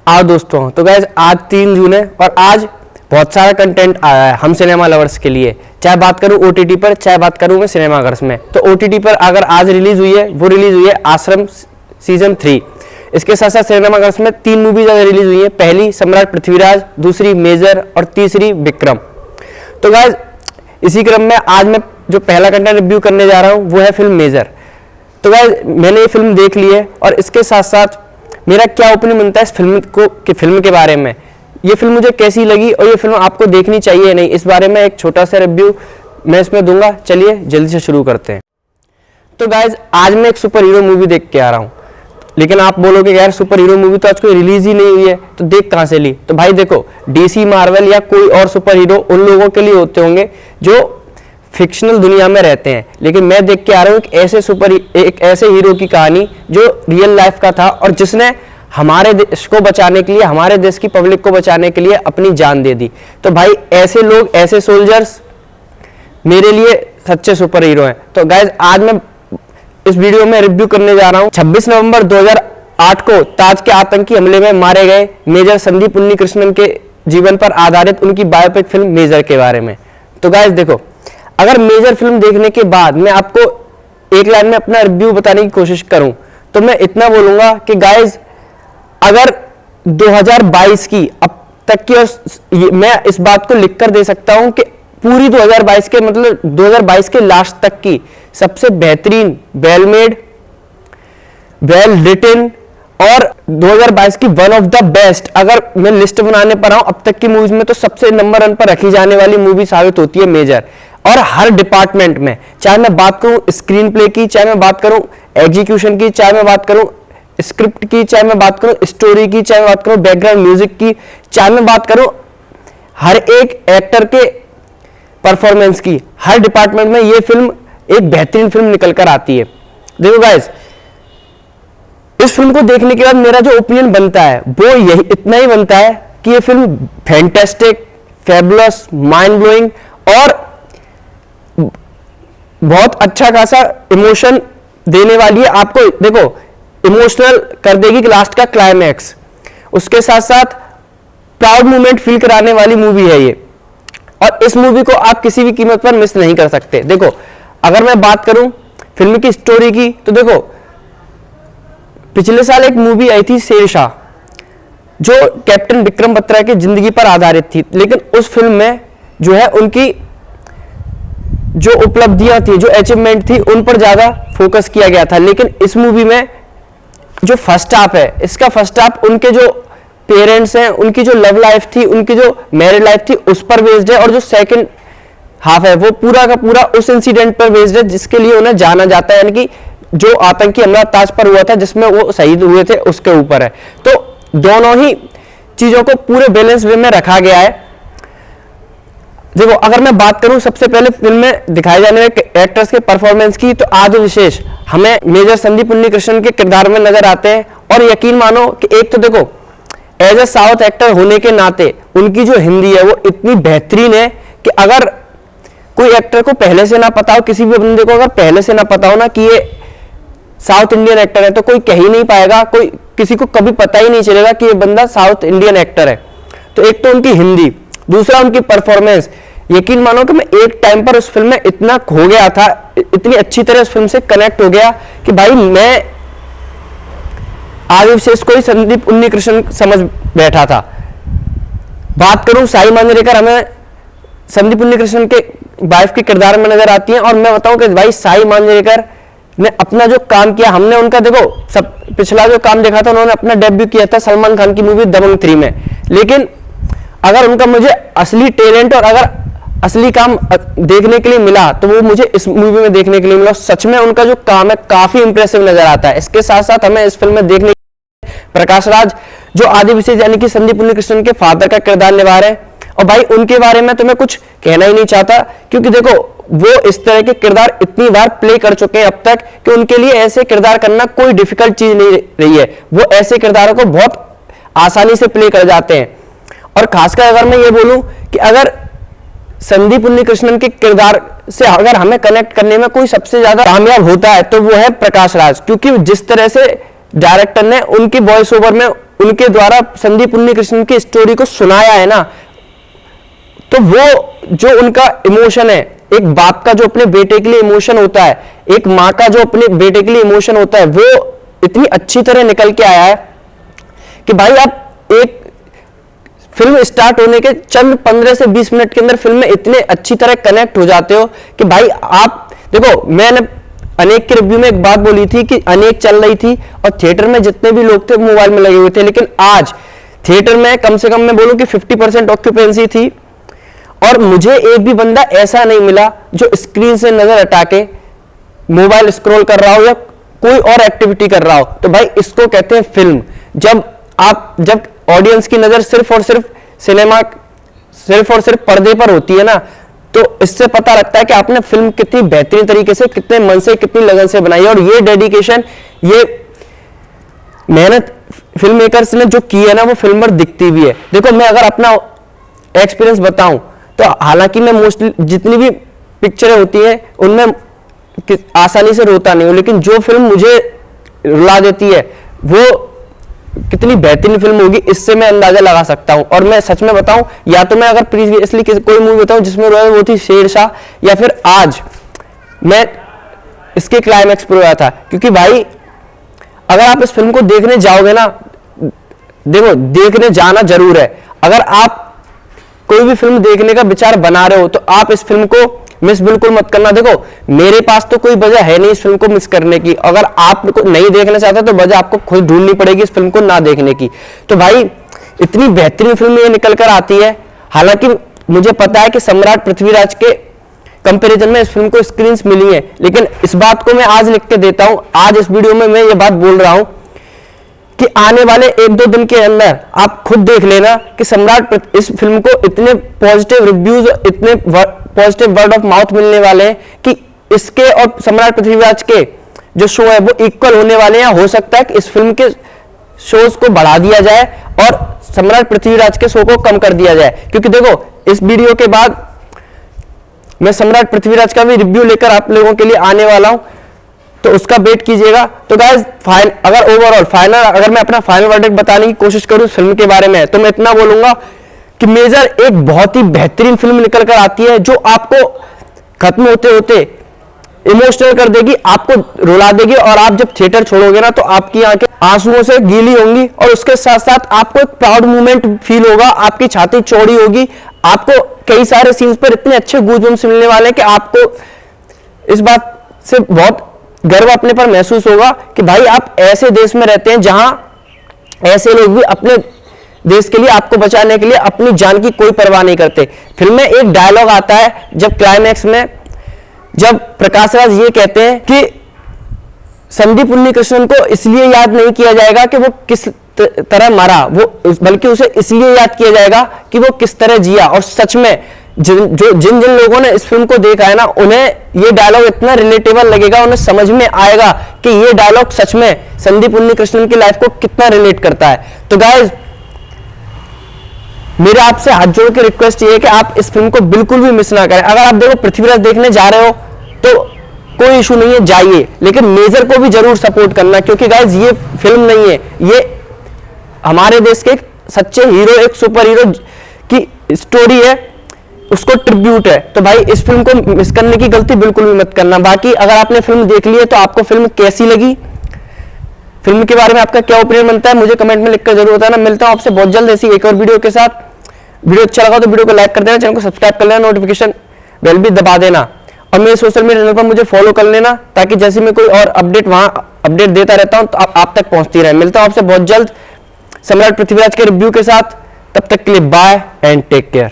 आओ दोस्तों, तो गाइज आज 3 जून है और आज बहुत सारा कंटेंट आया है हम सिनेमा लवर्स के लिए। चाहे बात करूं ओटीटी पर, चाहे बात करूं मैं सिनेमाघर्स में। तो ओटीटी पर अगर आज रिलीज हुई है, वो रिलीज हुई है आश्रम सीजन 3। इसके साथ साथ सिनेमाघर्स में 3 मूवीज रिलीज हुई है। पहली सम्राट पृथ्वीराज, दूसरी मेजर और तीसरी विक्रम। तो गाइज इसी क्रम में आज मैं जो पहला कंटेंट रिव्यू करने जा रहा हूं वो है फिल्म मेजर। तो गाइज मैंने ये फिल्म देख ली है और इसके साथ साथ मेरा क्या ओपिनियन बनता है इस फिल्म के बारे में, ये फिल्म मुझे कैसी लगी और ये फिल्म आपको देखनी चाहिए या नहीं, इस बारे में एक छोटा सा रिव्यू मैं इसमें दूंगा। चलिए जल्दी से शुरू करते हैं। तो गाइज आज मैं एक सुपर हीरो मूवी देख के आ रहा हूँ, लेकिन आप बोलोगे यार सुपर हीरो मूवी तो आज कोई रिलीज ही नहीं हुई है, तो देख कहाँ से ली। तो भाई देखो, डीसी, मार्वल या कोई और सुपर हीरो उन लोगों के लिए होते होंगे जो फिक्शनल दुनिया में रहते हैं, लेकिन मैं देख के आ रहा हूँ एक ऐसे हीरो की कहानी जो रियल लाइफ का था और जिसने हमारे देश को बचाने के लिए, हमारे देश की पब्लिक को बचाने के लिए अपनी जान दे दी। तो भाई ऐसे लोग, ऐसे सोल्जर्स मेरे लिए सच्चे सुपर हीरो हैं। तो गाइज आज मैं इस वीडियो में रिव्यू करने जा रहा हूँ 26 नवंबर 2008 को ताज के आतंकी हमले में मारे गए मेजर संदीप उन्नीकृष्णन के जीवन पर आधारित उनकी बायोपिक फिल्म मेजर के बारे में। तो गाइज देखो, अगर मेजर फिल्म देखने के बाद मैं आपको एक लाइन में अपना रिव्यू बताने की कोशिश करूं तो मैं इतना बोलूंगा कि गाइज अगर 2022 की अब तक की, मैं इस बात को लिखकर दे सकता हूं कि पूरी 2022 के मतलब 2022 के लास्ट तक की सबसे बेहतरीन, वेल मेड, वेल रिटन और 2022 की वन ऑफ द बेस्ट, अगर मैं लिस्ट बनाने पर आऊं अब तक की मूवीज में तो सबसे नंबर 1 पर रखी जाने वाली मूवी साबित होती है मेजर। और हर डिपार्टमेंट में, चाहे मैं बात करूं स्क्रीन प्ले की, चाहे मैं बात करूं एग्जीक्यूशन की, चाहे मैं बात करूं स्क्रिप्ट की, चाहे मैं बात करूं स्टोरी की, चाहे मैं बात करूं बैकग्राउंड म्यूजिक की, चाहे मैं बात करूं हर एक एक्टर के परफॉर्मेंस की, हर डिपार्टमेंट में ये फिल्म एक बेहतरीन फिल्म निकल कर आती है। देखो गाइस, इस फिल्म को देखने के बाद मेरा जो ओपिनियन बनता है वो यही इतना ही बनता है कि ये film fantastic, fabulous, mind blowing और बहुत अच्छा खासा इमोशन देने वाली है। आपको देखो इमोशनल कर देगी लास्ट का क्लाइमैक्स, उसके साथ साथ प्राउड मोमेंट फील कराने वाली मूवी है ये, और इस मूवी को आप किसी भी कीमत पर मिस नहीं कर सकते। देखो अगर मैं बात करूं फिल्म की स्टोरी की, तो देखो पिछले साल एक मूवी आई थी शेरशाह जो कैप्टन विक्रम बत्रा की जिंदगी पर आधारित थी, लेकिन उस फिल्म में जो है उनकी जो उपलब्धियां थी, जो अचीवमेंट थी, उन पर ज्यादा फोकस किया गया था। लेकिन इस मूवी में जो फर्स्ट हाफ है, इसका फर्स्ट हाफ उनके जो पेरेंट्स हैं, उनकी जो लव लाइफ थी, उनकी जो मैरिड लाइफ थी, उस पर बेस्ड है, और जो सेकंड हाफ है वो पूरा का पूरा उस इंसिडेंट पर बेस्ड है जिसके लिए उन्हें जाना जाता है, यानी कि जो आतंकी हमला ताज पर हुआ था जिसमें वो शहीद हुए थे उसके ऊपर है। तो दोनों ही चीजों को पूरे बैलेंस वे में रखा गया है। देखो अगर मैं बात करूं सबसे पहले फिल्म में दिखाए जाने वाले एक्टर्स के परफॉर्मेंस की, तो आदि विशेष हमें मेजर संदीप उन्नीकृष्णन के किरदार में नजर आते हैं। और यकीन मानो कि एक तो देखो एज ए साउथ एक्टर होने के नाते उनकी जो हिंदी है वो इतनी बेहतरीन है कि अगर कोई एक्टर को पहले से ना पता हो, किसी भी बंदे को अगर पहले से ना पता हो ना कि ये साउथ इंडियन एक्टर है, तो कोई कह ही नहीं पाएगा, कोई किसी को कभी पता ही नहीं चलेगा कि ये बंदा साउथ इंडियन एक्टर है। तो एक तो उनकी हिंदी, दूसरा उनकी परफॉर्मेंस। यकीन मानो कि मैं एक टाइम पर उस फिल्म में इतना खो गया था, इतनी अच्छी तरह उस फिल्म से कनेक्ट हो गया कि भाई मैं आदि विशेष को ही संदीप उन्नीकृष्णन समझ बैठा था। बात करूं साई मांजरेकर, हमें संदीप उन्नीकृष्णन के वाइफ के किरदार में नजर आती हैं, और मैं बताऊं कि भाई साई मांजरेकर ने अपना जो काम किया, हमने उनका देखो सब पिछला जो काम देखा था, उन्होंने अपना डेब्यू किया था सलमान खान की मूवी दबंग 3 में, लेकिन अगर उनका मुझे असली टैलेंट और अगर असली काम देखने के लिए मिला तो वो मुझे इस मूवी में देखने के लिए मिला। सच में उनका जो काम है काफी इंप्रेसिव नजर आता है। इसके साथ साथ हमें इस फिल्म में देखने प्रकाश राज जो आदि विशेष यानी कि संदीप उन्नीकृष्णन के फादर का किरदार निभा रहे हैं, और भाई उनके बारे में तो मैं कुछ कहना ही नहीं चाहता, क्योंकि देखो वो इस तरह के किरदार इतनी बार प्ले कर चुके हैं अब तक कि उनके लिए ऐसे किरदार करना कोई डिफिकल्ट चीज नहीं रही है। वो ऐसे किरदारों को बहुत आसानी से प्ले कर जाते हैं। और खासकर अगर मैं ये बोलूं कि अगर संदीप उन्नीकृष्णन के किरदार से अगर हमें कनेक्ट करने में कोई सबसे ज्यादा कामयाब होता है तो वो है प्रकाश राज, क्योंकि जिस तरह से डायरेक्टर ने उनकी वॉइस ओवर में उनके द्वारा संदीप उन्नीकृष्णन की स्टोरी को सुनाया है ना, तो वो जो उनका इमोशन है, एक बाप का जो अपने बेटे के लिए इमोशन होता है, एक माँ का जो अपने बेटे के लिए इमोशन होता है, वो इतनी अच्छी तरह निकल के आया है कि भाई आप एक फिल्म स्टार्ट होने के चंद 15 से 20 मिनट के अंदर फिल्म में इतने अच्छी तरह कनेक्ट हो जाते हो कि भाई आप देखो, मैंने अनेक के रिव्यू में एक बात बोली थी कि अनेक चल रही थी और थिएटर में जितने भी लोग थे मोबाइल में लगे हुए थे, लेकिन आज थिएटर में कम से कम मैं बोलूं कि 50% ऑक्यूपेंसी थी और मुझे एक भी बंदा ऐसा नहीं मिला जो स्क्रीन से नजर हटा के मोबाइल स्क्रॉल कर रहा हो या कोई और एक्टिविटी कर रहा हो। तो भाई इसको कहते हैं फिल्म। जब ऑडियंस की नजर सिर्फ और सिर्फ पर्दे पर होती है ना, तो इससे पता लगता है कि आपने फिल्म कितनी बेहतरीन तरीके से, कितने मन से, कितनी लगन से बनाई है। और ये डेडिकेशन, ये मेहनत फिल्म मेकर्स ने जो की है ना, वो फिल्म पर दिखती भी है। देखो, मैं अगर अपना एक्सपीरियंस बताऊं तो हालांकि मैं मोस्टली जितनी भी पिक्चरें होती हैं उनमें आसानी से रोता नहीं हूं, लेकिन जो फिल्म मुझे रुला देती है वो कितनी बेहतरीन फिल्म होगी इससे मैं अंदाजा लगा सकता हूं। और मैं सच में बताऊं, या तो मैं अगर प्रीवियसली कोई मूवी बताऊं जिसमें रोया वो थी शेरशाह, या फिर आज मैं इसके क्लाइमैक्स पर रोया था। क्योंकि भाई अगर आप इस फिल्म को देखने जाओगे ना, देखो देखने जाना जरूर है, अगर आप कोई भी फिल्म देखने का विचार बना रहे हो तो आप इस फिल्म को मिस बिल्कुल मत करना। देखो, मेरे पास तो कोई वजह है नहीं इस फिल्म को मिस करने की। अगर आप नहीं देखना चाहते तो वजह आपको खुद ढूंढनी पड़ेगी इस फिल्म को ना देखने की। तो भाई इतनी बेहतरीन फिल्म ये निकल कर आती है। हालांकि मुझे पता है कि सम्राट पृथ्वीराज के कंपैरिजन में इस फिल्म को स्क्रीन्स मिली है, लेकिन इस बात को मैं आज लिख के देता हूं, आज इस वीडियो में मैं ये बात बोल रहा हूं कि आने वाले 1-2 दिन के अंदर आप खुद देख लेना कि सम्राट, इस फिल्म को इतने पॉजिटिव रिव्यूज, इतने पॉजिटिव वर्ड ऑफ माउथ मिलने वाले हैं कि इसके और सम्राट पृथ्वीराज के जो शो है वो इक्वल होने वाले हैं। हो सकता है कि इस फिल्म के शोज को बढ़ा दिया जाए और सम्राट पृथ्वीराज के शो को कम कर दिया जाए। क्योंकि देखो, इस वीडियो के बाद मैं सम्राट पृथ्वीराज का भी रिव्यू लेकर आप लोगों के लिए आने वाला हूं, तो उसका वेट कीजिएगा। तो गाइस, अगर ओवरऑल अगर मैं अपना फाइनल वर्डिक्ट बताने की कोशिश करूं फिल्म के बारे में, तो मैं इतना बोलूंगा कि मेजर एक बहुत ही बेहतरीन फिल्म निकल कर आती है जो आपको खत्म होते होते इमोशनल कर देगी, आपको रुला देगी, और आप जब थिएटर छोड़ोगे ना तो आपकी आंखें आंसुओं से गीली होंगी और उसके साथ साथ आपको एक प्राउड मोमेंट फील होगा, आपकी छाती चौड़ी होगी, आपको कई सारे सीन्स पर इतने अच्छे गूज़बम्प्स मिलने वाले हैं कि आपको इस बात से बहुत गर्व अपने पर महसूस होगा कि भाई आप ऐसे देश में रहते हैं जहां ऐसे लोग भी अपने देश के लिए, आपको बचाने के लिए अपनी जान की कोई परवाह नहीं करते। फिल्म में एक डायलॉग आता है जब क्लाइमैक्स में, जब प्रकाश राज ये कहते हैं कि संदीप उन्नीकृष्णन को इसलिए याद नहीं किया जाएगा कि वो किस तरह मरा, वो बल्कि उसे इसलिए याद किया जाएगा कि वो किस तरह जिया। और सच में जिन लोगों ने इस फिल्म को देखा है ना, उन्हें ये डायलॉग इतना रिलेटेबल लगेगा, उन्हें समझ में आएगा कि ये डायलॉग सच में संदीप उन्नीकृष्णन की लाइफ को कितना रिलेट करता है। तो गाइस, मेरे आपसे हाथ जोड़ के रिक्वेस्ट ये है कि आप इस फिल्म को बिल्कुल भी मिस ना करें। अगर आप देखो पृथ्वीराज देखने जा रहे हो तो कोई इशू नहीं है, जाइए, लेकिन मेजर को भी जरूर सपोर्ट करना, क्योंकि गाइस ये फिल्म नहीं है, ये हमारे देश के एक सच्चे हीरो, एक सुपर हीरो की स्टोरी है, उसको ट्रिब्यूट है। तो भाई इस फिल्म को मिस करने की गलती बिल्कुल भी मत करना। बाकी अगर आपने फिल्म देख ली है तो आपको फिल्म कैसी लगी, फिल्म के बारे में आपका क्या ओपिनियन बनता है, मुझे कमेंट में लिखकर जरूर बताना। मिलता हूं आपसे बहुत जल्द ऐसी एक और वीडियो के साथ। वीडियो अच्छा लगा तो वीडियो को लाइक कर देना, चैनल को सब्सक्राइब कर लेना, नोटिफिकेशन बेल भी दबा देना, और मेरे सोशल मीडिया चैनल पर मुझे फॉलो कर लेना, ताकि जैसे मैं कोई और अपडेट वहां अपडेट देता रहता हूं तो आप तक पहुंचती रहे। मिलता हूं आपसे बहुत जल्द सम्राट पृथ्वीराज के रिव्यू के साथ। तब तक के लिए बाय एंड टेक केयर।